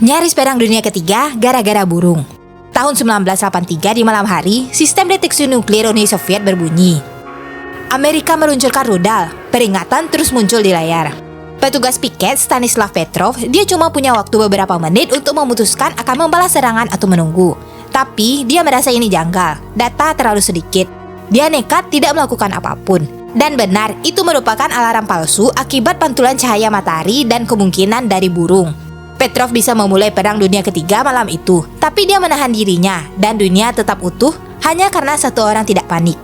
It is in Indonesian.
Nyaris Perang Dunia Ketiga gara-gara burung. Tahun 1983 di malam hari, sistem deteksi nuklir Uni Soviet berbunyi. Amerika meluncurkan rudal, peringatan terus muncul di layar. Petugas piket Stanislav Petrov, dia cuma punya waktu beberapa menit untuk memutuskan akan membalas serangan atau menunggu. Tapi dia merasa ini janggal, data terlalu sedikit. Dia nekat tidak melakukan apapun. Dan benar, itu merupakan alarm palsu akibat pantulan cahaya matahari dan kemungkinan dari burung. Petrov bisa memulai Perang Dunia Ketiga malam itu, tapi dia menahan dirinya dan dunia tetap utuh hanya karena satu orang tidak panik.